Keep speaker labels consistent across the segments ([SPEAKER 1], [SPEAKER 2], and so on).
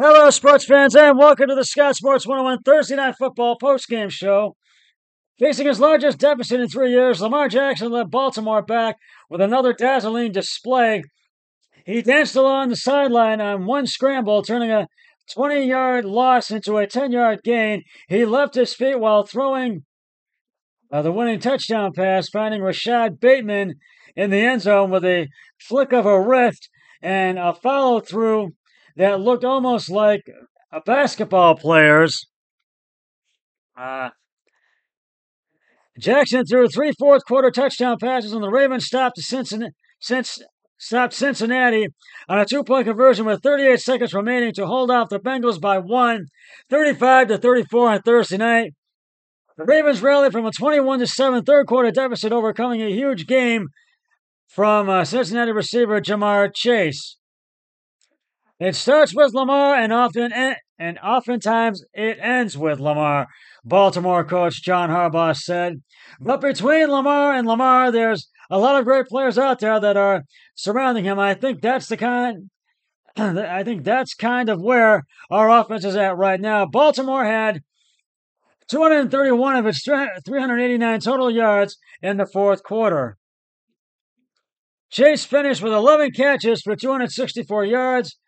[SPEAKER 1] Hello, sports fans, and welcome to the Scott Sports 101 Thursday Night Football postgame show. Facing his largest deficit in 3 years, Lamar Jackson led Baltimore back with another dazzling display. He danced along the sideline on one scramble, turning a 20-yard loss into a 10-yard gain. He left his feet while throwing the winning touchdown pass, finding Rashad Bateman in the end zone with a flick of a wrist and a follow-through that looked almost like a basketball player's. Jackson threw 3 fourth-quarter touchdown passes, and the Ravens stopped Cincinnati on a two-point conversion with 38 seconds remaining to hold off the Bengals by 35-34 on Thursday night. The Ravens rallied from a 21-7 third-quarter deficit, overcoming a huge game from Cincinnati receiver Jamar Chase. It starts with Lamar, and oftentimes it ends with Lamar, Baltimore coach John Harbaugh said. But between Lamar and Lamar, there's a lot of great players out there that are surrounding him. I think that's kind of where our offense is at right now. Baltimore had 231 of its 389 total yards in the fourth quarter. Chase finished with 11 catches for 264 yards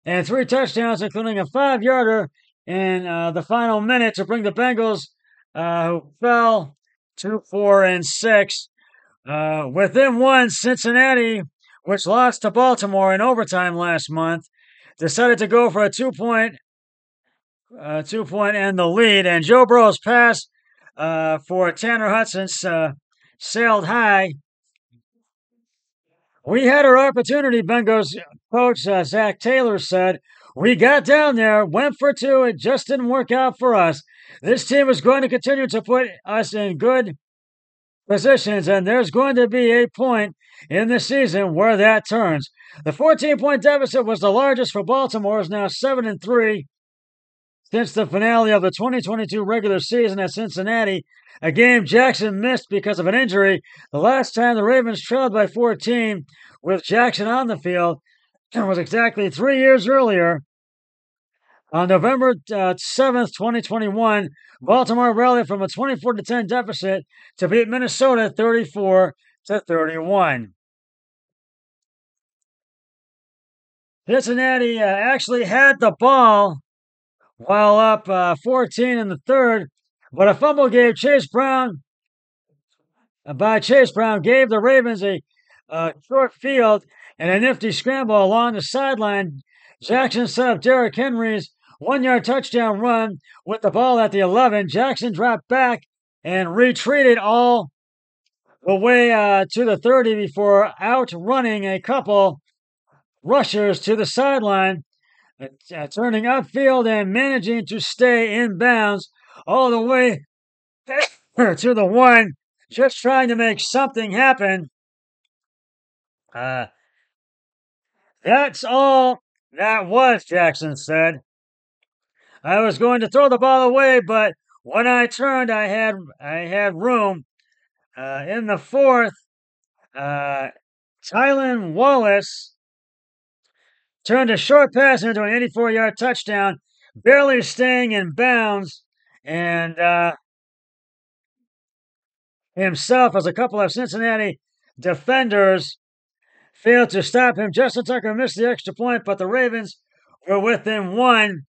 [SPEAKER 1] and 3 touchdowns, including a 5-yarder in the final minute to bring the Bengals, who fell to 4-6. Within one, Cincinnati, which lost to Baltimore in overtime last month, decided to go for a two-point and the lead. And Joe Burrow's pass for Tanner Hudson sailed high. We had our opportunity, Bengals coach Zach Taylor said. We got down there, went for 2, it just didn't work out for us. This team is going to continue to put us in good positions, and there's going to be a point in the season where that turns. The 14-point deficit was the largest for Baltimore, is now 7-3 since the finale of the 2022 regular season at Cincinnati, a game Jackson missed because of an injury. The last time the Ravens trailed by 14 with Jackson on the field was exactly 3 years earlier. On November 7th, 2021, Baltimore rallied from a 24-10 deficit to beat Minnesota 34-31. Cincinnati actually had the ball while up 14 in the third, but a fumble gave Chase Brown gave the Ravens a short field and a nifty scramble along the sideline. Jackson set up Derrick Henry's 1-yard touchdown run with the ball at the 11. Jackson dropped back and retreated all the way to the 30 before outrunning a couple rushers to the sideline, turning upfield and managing to stay in bounds all the way to the 1, just trying to make something happen. That's all that was, Jackson said. I was going to throw the ball away, but when I turned, I had room. In the fourth, Tylan Wallace turned a short pass into an 84-yard touchdown, barely staying in bounds, and himself, as a couple of Cincinnati defenders failed to stop him. Justin Tucker missed the extra point, but the Ravens were within 1.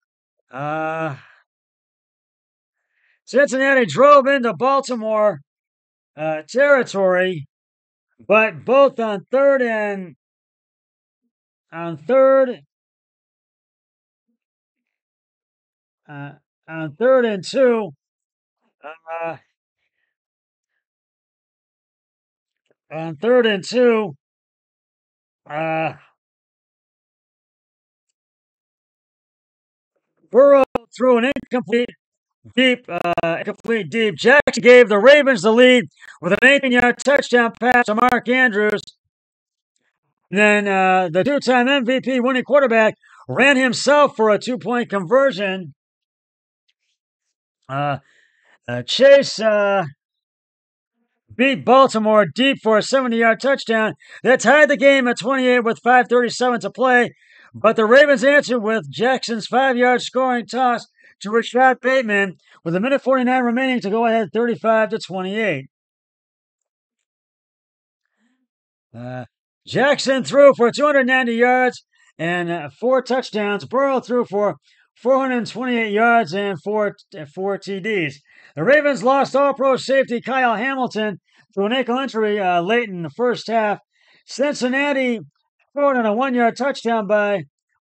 [SPEAKER 1] Cincinnati drove into Baltimore territory, but both on third and two. On 3rd and 2, Burrow threw an incomplete deep. Jackson gave the Ravens the lead with an 18-yard touchdown pass to Mark Andrews. Then the two-time MVP winning quarterback ran himself for a 2-point conversion. Chase beat Baltimore deep for a 70-yard touchdown that tied the game at 28 with 5:37 to play. But the Ravens answered with Jackson's 5-yard scoring toss to Rashad Bateman with a minute 49 remaining to go ahead 35-28. Jackson threw for 290 yards and 4 touchdowns. Burrow threw for 428 yards and four TDs. The Ravens lost All-Pro safety Kyle Hamilton to an ankle injury late in the first half. Cincinnati scored on a 1-yard touchdown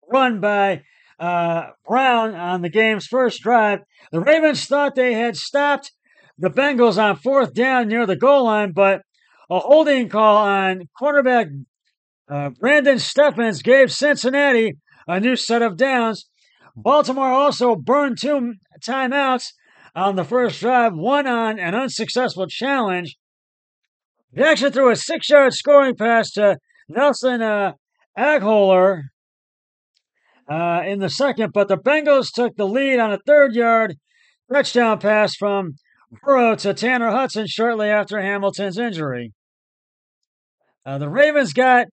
[SPEAKER 1] run by Brown on the game's first drive. The Ravens thought they had stopped the Bengals on 4th down near the goal line, but a holding call on cornerback Brandon Stephens gave Cincinnati a new set of downs. Baltimore also burned 2 timeouts on the first drive, one on an unsuccessful challenge. Jackson threw a 6-yard scoring pass to Nelson Agholor in the second, but the Bengals took the lead on a 3rd-yard touchdown pass from Burrow to Tanner Hudson shortly after Hamilton's injury. The Ravens got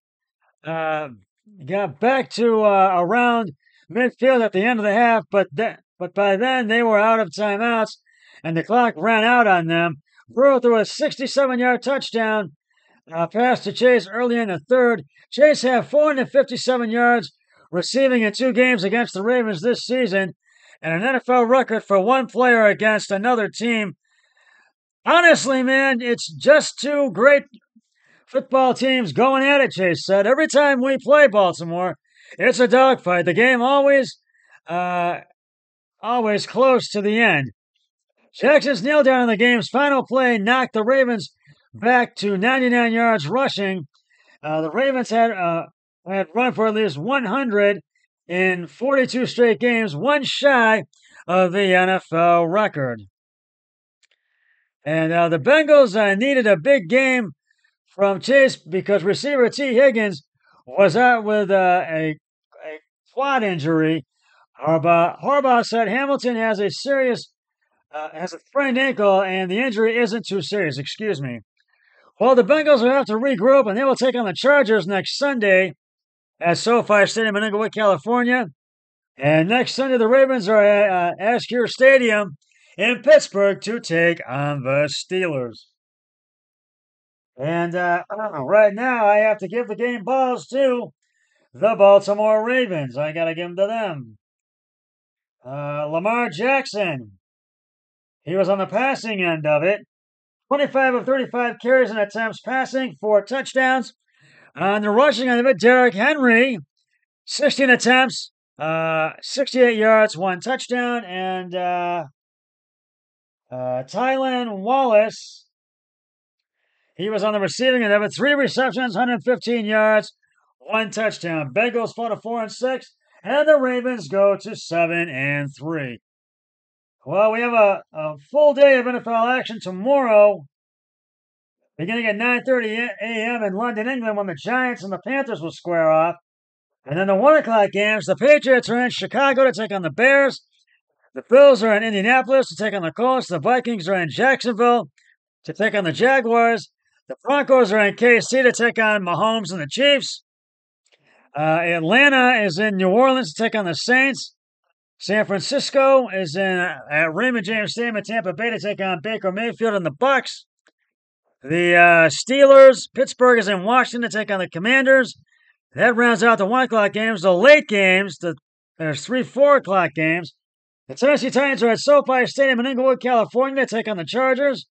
[SPEAKER 1] back to around midfield at the end of the half, but by then they were out of timeouts and the clock ran out on them. Burrow threw a 67-yard touchdown pass to Chase early in the third. Chase had 457 yards receiving in 2 games against the Ravens this season and an NFL record for one player against another team. Honestly, man, it's just 2 great football teams going at it, Chase said. Every time we play Baltimore, it's a dogfight. The game always close to the end. Jackson's kneel down in the game's final play knocked the Ravens back to 99 yards rushing. The Ravens had run for at least 100 in 42 straight games, one shy of the NFL record. And the Bengals needed a big game from Chase because receiver T. Higgins was out with a quad injury. Harbaugh said Hamilton has a sprained ankle and the injury isn't too serious. Excuse me. Well, the Bengals will have to regroup and they will take on the Chargers next Sunday at SoFi Stadium in Inglewood, California. And next Sunday, the Ravens are at Askew Stadium in Pittsburgh to take on the Steelers. And right now, I have to give the game balls to the Baltimore Ravens. I got to give them to them. Lamar Jackson, he was on the passing end of it. 25 of 35 carries and attempts passing, 4 touchdowns. On the rushing end of it, Derrick Henry, 16 attempts, 68 yards, 1 touchdown. And Tylan Wallace, he was on the receiving end of it. 3 receptions, 115 yards, 1 touchdown. Bengals fall to 4-6, and the Ravens go to 7-3. Well, we have a full day of NFL action tomorrow, beginning at 9:30 a.m. in London, England, when the Giants and the Panthers will square off. And then the 1 o'clock games, the Patriots are in Chicago to take on the Bears. The Bills are in Indianapolis to take on the Colts. The Vikings are in Jacksonville to take on the Jaguars. The Broncos are in KC to take on Mahomes and the Chiefs. Atlanta is in New Orleans to take on the Saints. San Francisco is at Raymond James Stadium in Tampa Bay to take on Baker Mayfield and the Bucks. The Steelers, Pittsburgh is in Washington to take on the Commanders. That rounds out the 1 o'clock games. The late games, there's 3 4 o'clock games. The Tennessee Titans are at SoFi Stadium in Inglewood, California to take on the Chargers.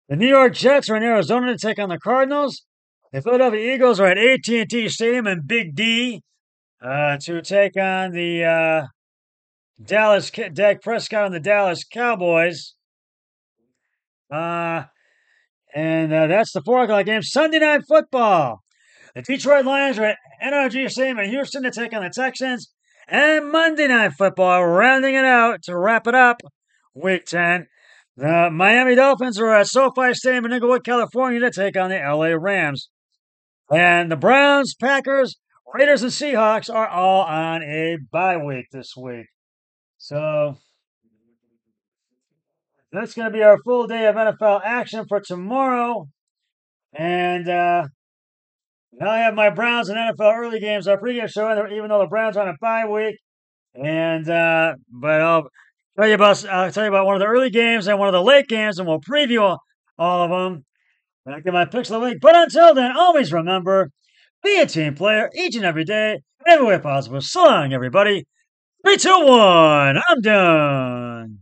[SPEAKER 1] The New York Jets are in Arizona to take on the Cardinals. The Philadelphia Eagles are at AT&T Stadium in Big D to take on the Dak Prescott and the Dallas Cowboys. And that's the 4 o'clock game. Sunday Night Football. The Detroit Lions are at NRG Stadium in Houston to take on the Texans. And Monday Night Football, rounding it out to wrap it up, Week 10. The Miami Dolphins are at SoFi Stadium in Inglewood, California to take on the LA Rams. And the Browns, Packers, Raiders, and Seahawks are all on a bye week this week. So that's going to be our full day of NFL action for tomorrow. And Now I have my Browns and NFL early games, our pregame show, even though the Browns are on a bye week. And but I'll tell you about one of the early games and one of the late games, and we'll preview all of them. I'll get my picks of the week. But until then, always remember, be a team player each and every day, every way possible. So long, everybody. 3, 2, 1. I'm done.